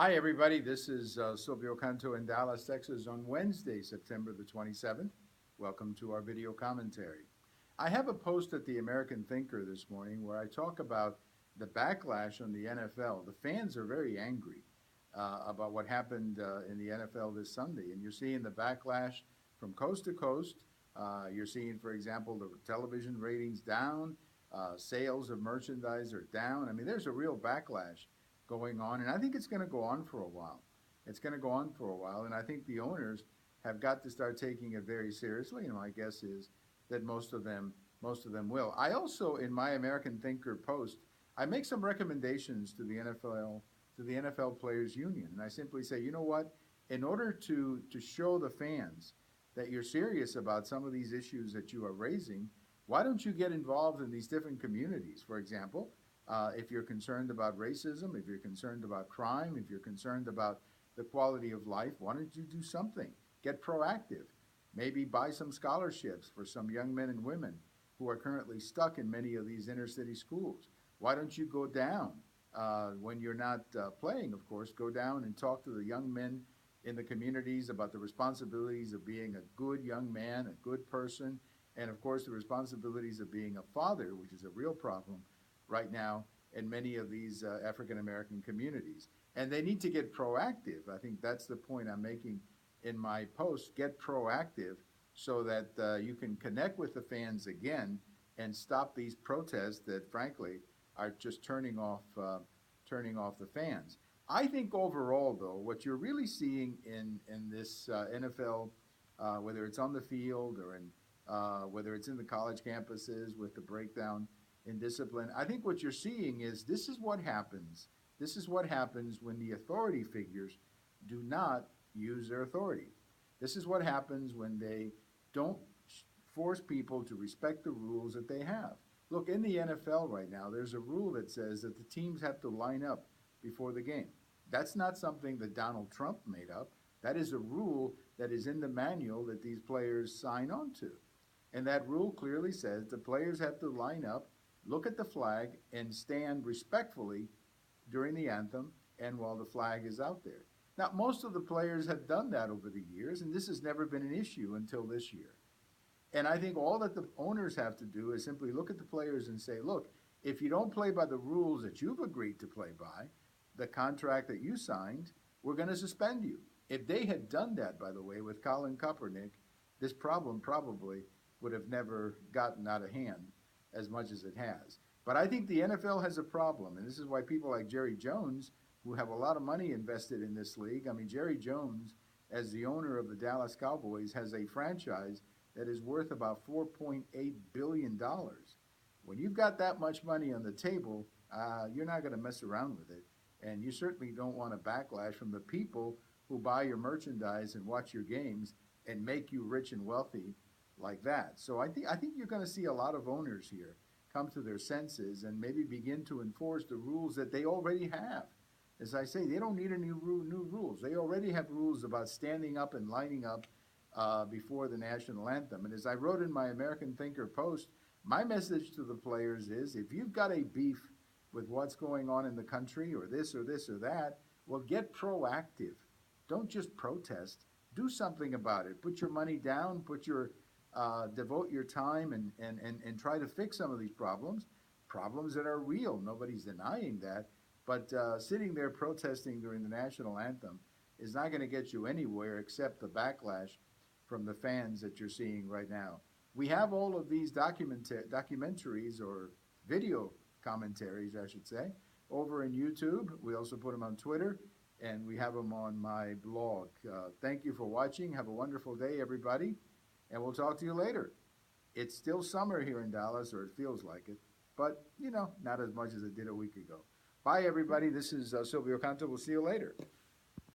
Hi, everybody. This is Silvio Canto in Dallas, Texas on Wednesday, September the 27th. Welcome to our video commentary. I have a post at the American Thinker this morning where I talk about the backlash on the NFL. The fans are very angry about what happened in the NFL this Sunday, and you're seeing the backlash from coast to coast. You're seeing, for example, the television ratings down, sales of merchandise are down. I mean, there's a real backlash going on, and I think it's going to go on for a while. It's going to go on for a while, and I think the owners have got to start taking it very seriously. And my guess is that most of them will. I also, in my American Thinker post, I make some recommendations to the NFL Players Union, and I simply say, you know what? In order to show the fans that you're serious about some of these issues that you are raising, why don't you get involved in these different communities? For example, if you're concerned about racism, if you're concerned about crime, if you're concerned about the quality of life, why don't you do something? Get proactive. Maybe buy some scholarships for some young men and women who are currently stuck in many of these inner city schools. Why don't you go down when you're not playing, of course, go down and talk to the young men in the communities about the responsibilities of being a good young man, a good person, and of course the responsibilities of being a father, which is a real problem right now in many of these African American communities. And they need to get proactive. I think that's the point I'm making in my post. Get proactive so that you can connect with the fans again and stop these protests that, frankly, are just turning off the fans. I think overall, though, what you're really seeing in this NFL, whether it's on the field or whether it's in the college campuses with the breakdown in discipline, I think what you're seeing is this is what happens. This is what happens when the authority figures do not use their authority. This is what happens when they don't force people to respect the rules that they have. Look, in the NFL right now, there's a rule that says that the teams have to line up before the game. That's not something that Donald Trump made up. That is a rule that is in the manual that these players sign on to. And that rule clearly says the players have to line up, look at the flag, and stand respectfully during the anthem and while the flag is out there. Now, most of the players have done that over the years, and this has never been an issue until this year. And I think all that the owners have to do is simply look at the players and say, look, if you don't play by the rules that you've agreed to play by, the contract that you signed, we're going to suspend you. If they had done that, by the way, with Colin Kaepernick, this problem probably would have never gotten out of hand as much as it has. But I think the NFL has a problem, and this is why people like Jerry Jones, who have a lot of money invested in this league, I mean, Jerry Jones, as the owner of the Dallas Cowboys, has a franchise that is worth about $4.8 billion. When you've got that much money on the table, you're not going to mess around with it. And you certainly don't want a backlash from the people who buy your merchandise and watch your games and make you rich and wealthy like that. So I think you're going to see a lot of owners here come to their senses and maybe begin to enforce the rules that they already have. As I say, they don't need any new rules. They already have rules about standing up and lining up before the national anthem. And as I wrote in my American Thinker post, my message to the players is if you've got a beef with what's going on in the country or this or this or that, well, get proactive. Don't just protest. Do something about it. Put your money down, devote your time and try to fix some of these problems that are real. Nobody's denying that. But sitting there protesting during the national anthem is not going to get you anywhere except the backlash from the fans that you're seeing right now. We have all of these documentaries or video commentaries, I should say, over in YouTube. We also put them on Twitter, and we have them on my blog. Thank you for watching. Have a wonderful day, everybody, and we'll talk to you later. It's still summer here in Dallas, or it feels like it, but, not as much as it did a week ago. Bye, everybody. This is Silvio Canto. We'll see you later.